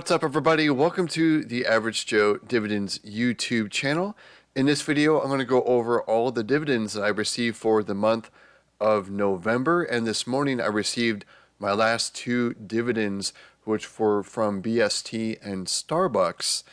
What's up, everybody? Welcome to the Average Joe Dividends YouTube channel. In this video, I'm going to go over all the dividends that I received for the month of November. And this morning, I received my last two dividends, which were from BST and Starbucks.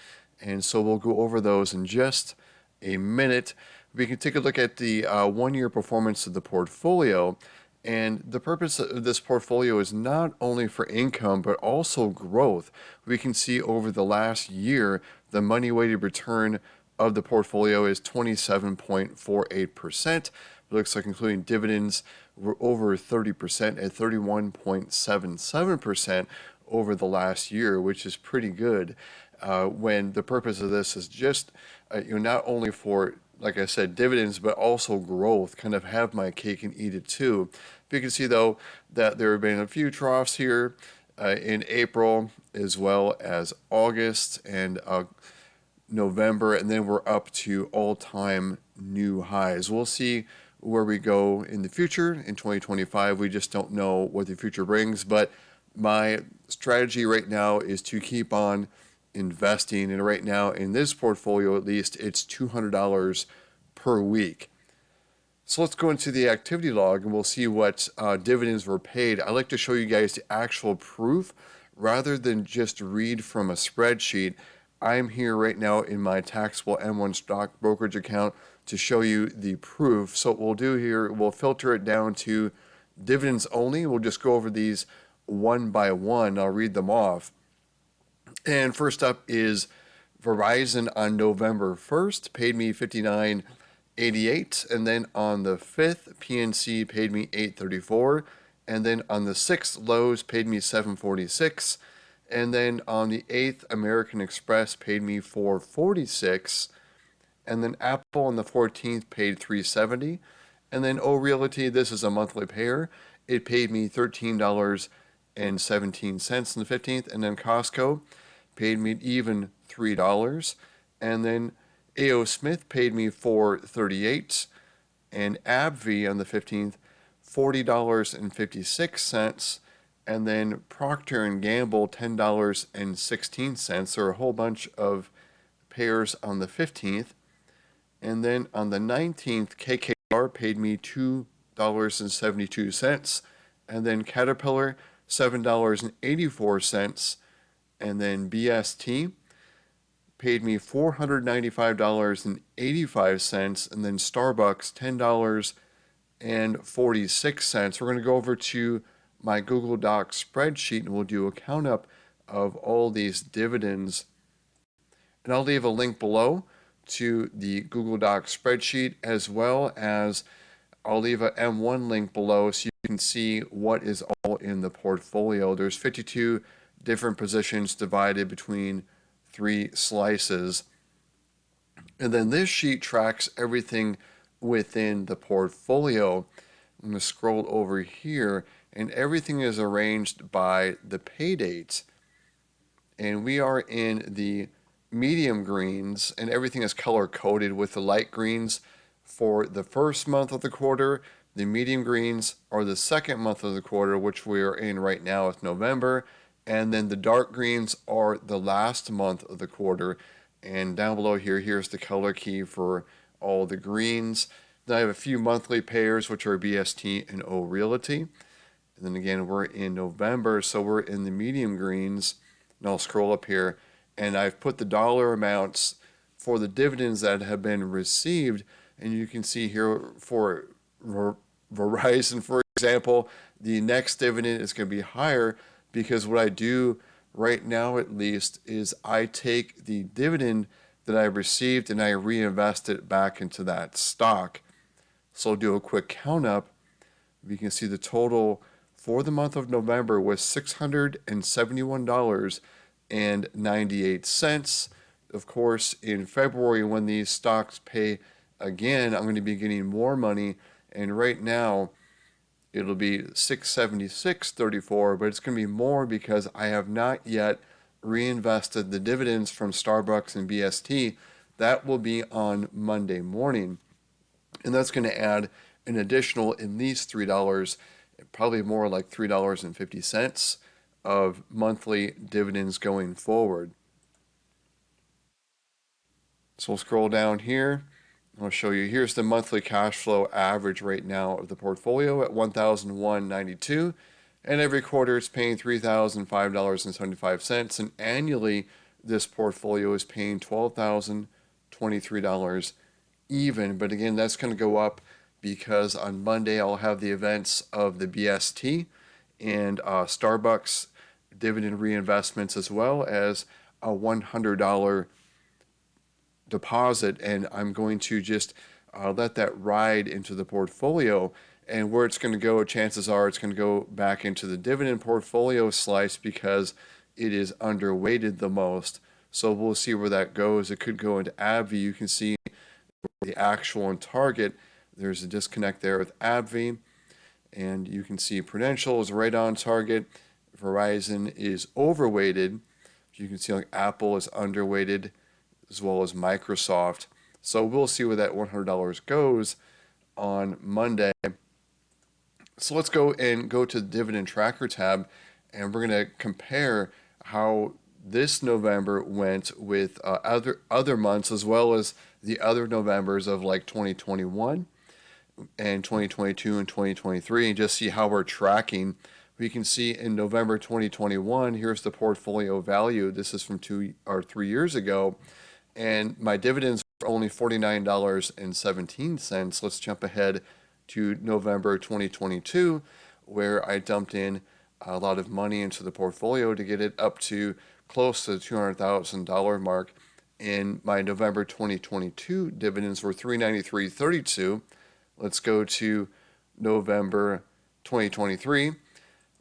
And so we'll go over those in just a minute. We can take a look at the one-year performance of the portfolio. And the purpose of this portfolio is not only for income, but also growth. We can see over the last year, the money-weighted return of the portfolio is 27.48%. It looks like including dividends, we're over 30% at 31.77% over the last year, which is pretty good. When the purpose of this is just, not only for, like I said, dividends, but also growth, kind of have my cake and eat it too. You can see, though, that there have been a few troughs here in April, as well as August and November, and then we're up to all-time new highs. We'll see where we go in the future in 2025. We just don't know what the future brings, but my strategy right now is to keep on investing, and right now in this portfolio, at least, it's $200 per week. So let's go into the activity log and we'll see what dividends were paid. I like to show you guys the actual proof rather than just read from a spreadsheet. I'm here right now in my taxable M1 stock brokerage account to show you the proof. So what we'll do here, we'll filter it down to dividends only. We'll just go over these one by one. I'll read them off. And first up is Verizon on November 1st, paid me $59.88, and then on the 5th, PNC paid me $8.34, and then on the 6th, Lowe's paid me $7.46, and then on the 8th, American Express paid me $4.46, and then Apple on the 14th paid $3.70, and then O Realty, this is a monthly payer, it paid me $13.17 on the 15th, and then Costco paid me even $3, and then A.O. Smith paid me $4.38, and AbbVie on the 15th, $40.56, and then Procter & Gamble, $10.16. There are a whole bunch of pairs on the 15th, and then on the 19th, KKR paid me $2.72, and then Caterpillar, $7.84, and then BST paid me $495.85, and then Starbucks, $10.46. We're going to go over to my Google Docs spreadsheet, and we'll do a count up of all these dividends. And I'll leave a link below to the Google Docs spreadsheet, as well as I'll leave a M1 link below so you can see what is all in the portfolio. There's 52 different positions divided between 3 slices. And then this sheet tracks everything within the portfolio. I'm going to scroll over here, and everything is arranged by the pay date. And we are in the medium greens, and everything is color coded with the light greens for the first month of the quarter. The medium greens are the second month of the quarter, which we are in right now with November. And then the dark greens are the last month of the quarter. And down below here, here's the color key for all the greens. Then I have a few monthly pairs, which are BST and O Realty. And then again, we're in November, so we're in the medium greens. And I'll scroll up here, and I've put the dollar amounts for the dividends that have been received. And you can see here for Verizon, for example, the next dividend is going to be higher, because what I do right now, at least, is I take the dividend that I received and I reinvest it back into that stock. So I'll do a quick count up. You can see the total for the month of November was $671.98. Of course, in February, when these stocks pay again, I'm going to be getting more money. And right now, it'll be $676.34, but it's going to be more because I have not yet reinvested the dividends from Starbucks and BST. That will be on Monday morning. And that's going to add an additional at least $3, probably more like $3.50 of monthly dividends going forward. So we'll scroll down here. I'll show you. Here's the monthly cash flow average right now of the portfolio at $1,192. And every quarter it's paying $3,005.75. And annually, this portfolio is paying $12,023 even. But again, that's going to go up because on Monday I'll have the events of the BST and Starbucks dividend reinvestments, as well as a $100 deposit, and I'm going to just let that ride into the portfolio. And where it's going to go, chances are it's going to go back into the dividend portfolio slice because it is underweighted the most. So we'll see where that goes. It could go into AbbVie. You can see the actual and target. There's a disconnect there with AbbVie. And you can see Prudential is right on target. Verizon is overweighted. You can see like Apple is underweighted, as well as Microsoft. So we'll see where that $100 goes on Monday. So let's go to the dividend tracker tab, and we're going to compare how this November went with other months, as well as the other Novembers of like 2021 and 2022 and 2023, and just see how we're tracking. We can see in November 2021, here's the portfolio value. This is from 2 or 3 years ago, and my dividends were only $49.17. Let's jump ahead to November 2022, where I dumped in a lot of money into the portfolio to get it up to close to the $200,000 mark. In my November 2022, dividends were $393.32. Let's go to November 2023,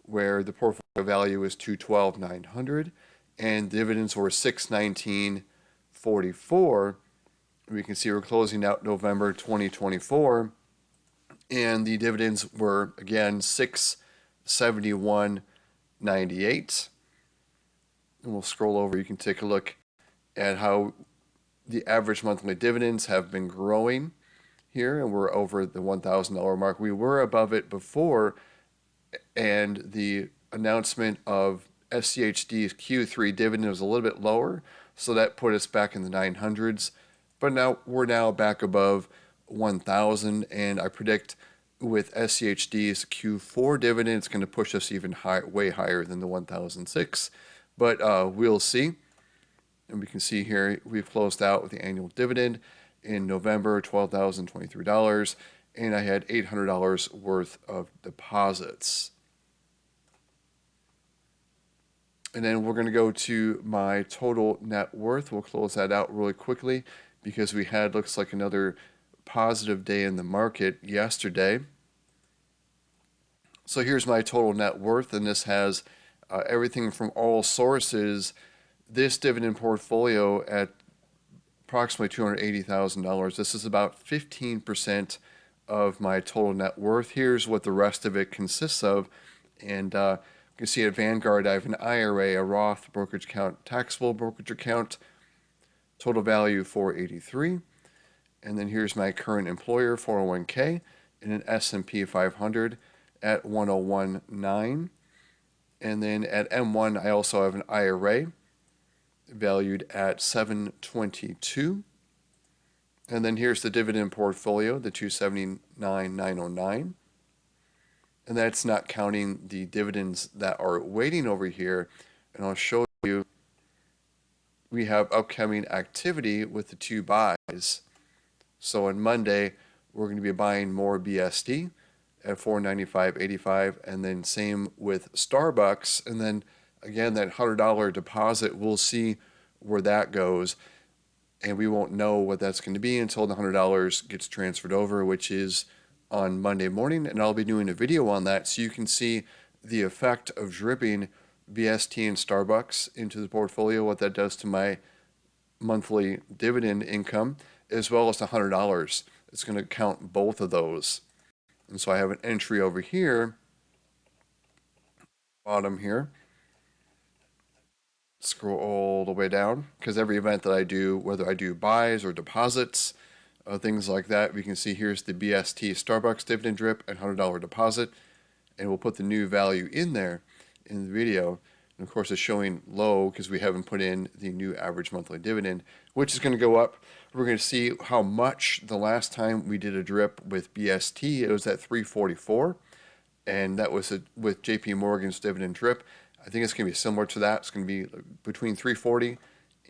where the portfolio value is $212,900 and dividends were $619.44. We can see we're closing out November 2024, and the dividends were again $671.98. And we'll scroll over. You can take a look at how the average monthly dividends have been growing here, and we're over the $1,000 mark. We were above it before, and the announcement of SCHD's Q3 dividend was a little bit lower, so that put us back in the 900s. But now we're back above 1,000, and I predict with SCHD's Q4 dividend, it's going to push us even way higher than the 1,006. But we'll see. And we can see here we've closed out with the annual dividend in November, $12,023, and I had $800 worth of deposits. And then we're going to go to my total net worth. We'll close that out really quickly because we had, looks like, another positive day in the market yesterday. So here's my total net worth, and this has everything from all sources. This dividend portfolio at approximately $280,000. This is about 15% of my total net worth. Here's what the rest of it consists of. And you can see at Vanguard, I have an IRA, a Roth brokerage account, taxable brokerage account, total value $483. And then here's my current employer, 401k, and an S&P 500 at 1019. And then at M1, I also have an IRA valued at 722. And then here's the dividend portfolio, the 279,909. And that's not counting the dividends that are waiting over here. And I'll show you, we have upcoming activity with the two buys. So on Monday, we're going to be buying more BSD at $495.85, and then same with Starbucks. And then again, that $100 deposit, we'll see where that goes. And we won't know what that's going to be until the $100 gets transferred over, which is on Monday morning. And I'll be doing a video on that so you can see the effect of dripping BST and Starbucks into the portfolio, what that does to my monthly dividend income, as well as the $100. It's going to count both of those. And so I have an entry over here, bottom here. Scroll all the way down, because every event that I do, whether I do buys or deposits, things like that, we can see here's the BST Starbucks dividend drip and $100 deposit, and we'll put the new value in there in the video. And of course, it's showing low because we haven't put in the new average monthly dividend, which is going to go up. We're going to see how much the last time we did a drip with BST, it was at 344, and that was with JP Morgan's dividend drip. I think it's going to be similar to that. It's going to be between 340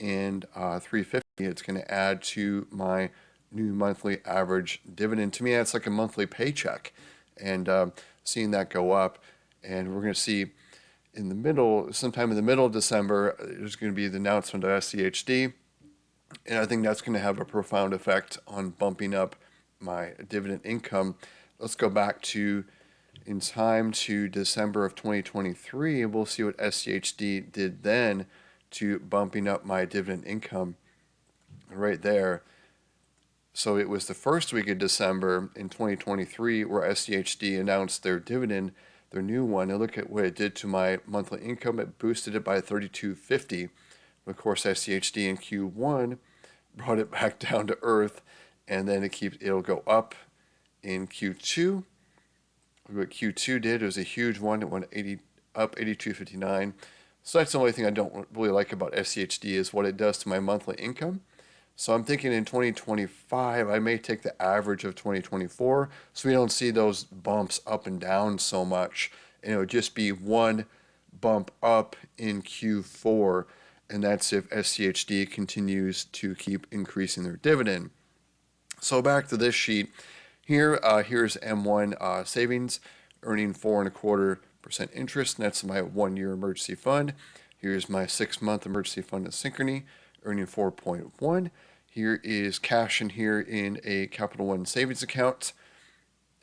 and 350. It's going to add to my new monthly average dividend. To me, that's like a monthly paycheck, and seeing that go up, and we're going to see in the middle, sometime in the middle of December, there's going to be the announcement of SCHD, and I think that's going to have a profound effect on bumping up my dividend income. Let's go back to in time to December of 2023, and we'll see what SCHD did then to bumping up my dividend income right there. So it was the first week of December in 2023 where SCHD announced their dividend, their new one. And look at what it did to my monthly income. It boosted it by $32.50. Of course, SCHD in Q1 brought it back down to earth, and then it'll go up in Q2. What Q2 did, it was a huge one. It went up 82.59. So that's the only thing I don't really like about SCHD is what it does to my monthly income. So I'm thinking in 2025, I may take the average of 2024 so we don't see those bumps up and down so much. And it would just be one bump up in Q4, and that's if SCHD continues to keep increasing their dividend. So back to this sheet. Here's M1 savings, earning 4.25% interest, and that's my 1-year emergency fund. Here's my 6-month emergency fund in Synchrony, earning 4.1. Here is cash in here in a Capital One savings account.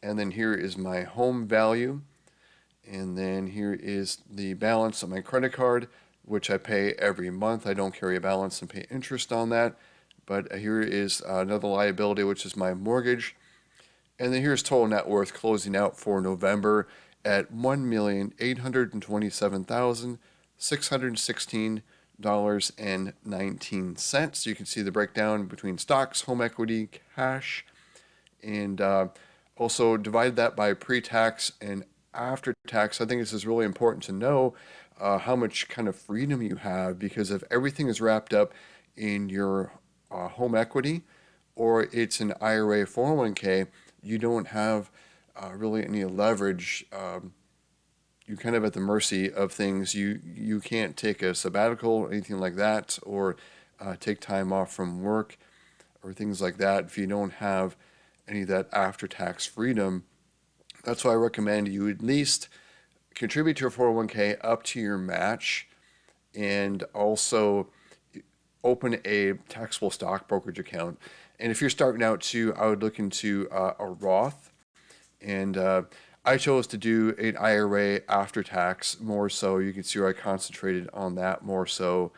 And then here is my home value. And then here is the balance on my credit card, which I pay every month. I don't carry a balance and pay interest on that. But here is another liability, which is my mortgage. And then here's total net worth closing out for November at $1,827,616.19. You can see the breakdown between stocks, home equity, cash, and also divide that by pre-tax and after tax. I think this is really important to know how much kind of freedom you have, because if everything is wrapped up in your home equity or it's an IRA 401k, you don't have really any leverage. You're kind of at the mercy of things. You can't take a sabbatical or anything like that, or take time off from work or things like that if you don't have any of that after-tax freedom. That's why I recommend you at least contribute to your 401k up to your match, and also open a taxable stock brokerage account. And if you're starting out too, I would look into a Roth. And I chose to do an IRA after tax more so. You can see where I concentrated on that more so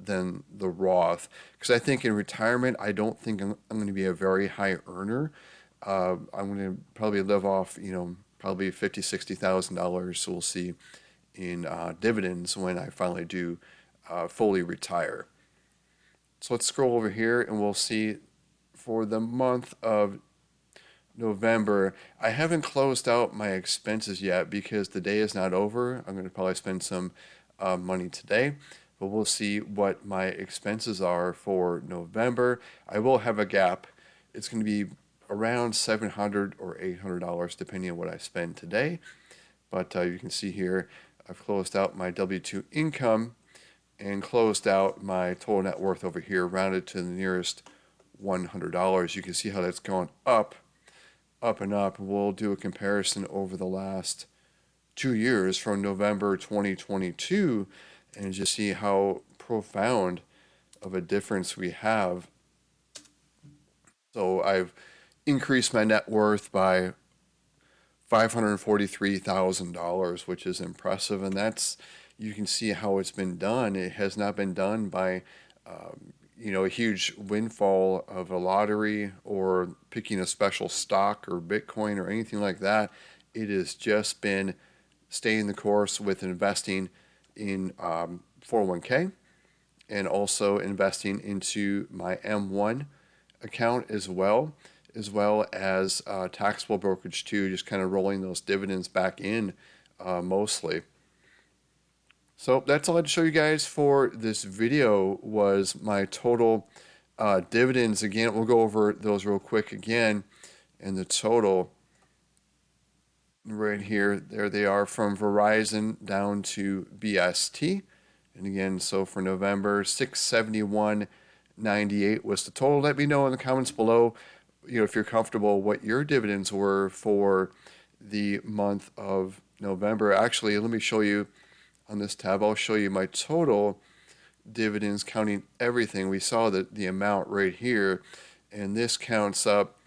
than the Roth. Because I think in retirement, I don't think I'm going to be a very high earner. I'm going to probably live off, probably $50,000, $60,000. So we'll see in dividends when I finally do fully retire. So let's scroll over here and we'll see for the month of November. I haven't closed out my expenses yet because the day is not over. I'm going to probably spend some money today, but we'll see what my expenses are for November. I will have a gap. It's going to be around $700 or $800 depending on what I spend today. But you can see here I've closed out my W-2 income and closed out my total net worth over here, rounded to the nearest $100. You can see how that's gone up and up. We'll do a comparison over the last 2 years from November 2022 and just see how profound of a difference we have. So I've increased my net worth by $543,000, which is impressive, and that's, you can see how it's been done. It has not been done by a huge windfall of a lottery or picking a special stock or Bitcoin or anything like that. It has just been staying the course with investing in 401k and also investing into my M1 account as well as taxable brokerage too, just kind of rolling those dividends back in mostly. So that's all I had to show you guys for this video was my total dividends. Again, we'll go over those real quick again. And the total right here, there they are from Verizon down to BST. And again, so for November, 671.98 was the total. Let me know in the comments below, if you're comfortable, what your dividends were for the month of November. Actually, let me show you on this tab. I'll show you my total dividends, counting everything. We saw the amount right here, and this counts up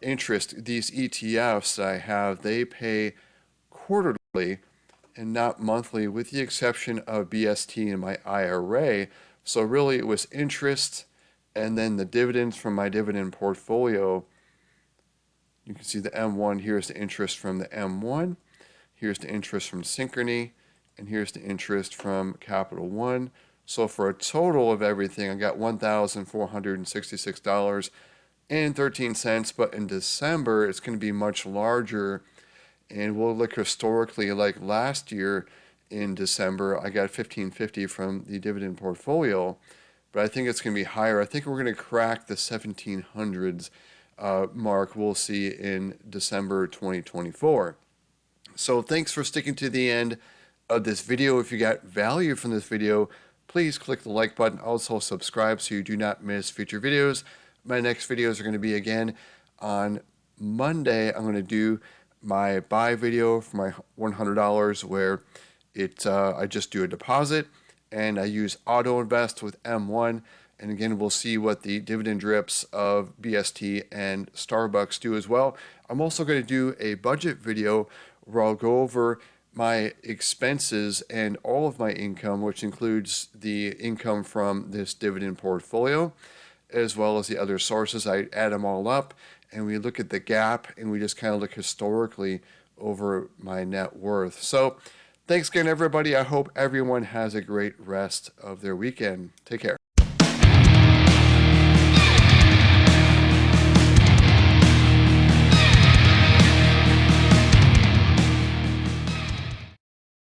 interest. These ETFs that I have, they pay quarterly and not monthly, with the exception of BST and my IRA. So really, it was interest and then the dividends from my dividend portfolio. You can see the M1. Here's the interest from the M1. Here's the interest from Synchrony. And here's the interest from Capital One. So for a total of everything, I got $1,466.13. But in December, it's going to be much larger. And we'll look historically, like last year in December, I got $1,550 from the dividend portfolio. But I think it's going to be higher. I think we're going to crack the 1700s mark we'll see in December 2024. So thanks for sticking to the end of this video. If you got value from this video, please click the like button. Also subscribe so you do not miss future videos. My next videos are going to be again on Monday. I'm going to do my buy video for my $100 where I just do a deposit and I use auto invest with M1. And again, we'll see what the dividend drips of BST and Starbucks do as well. I'm also going to do a budget video where I'll go over my expenses and all of my income, which includes the income from this dividend portfolio, as well as the other sources. I add them all up and we look at the gap and we just kind of look historically over my net worth. So thanks again, everybody. I hope everyone has a great rest of their weekend. Take care.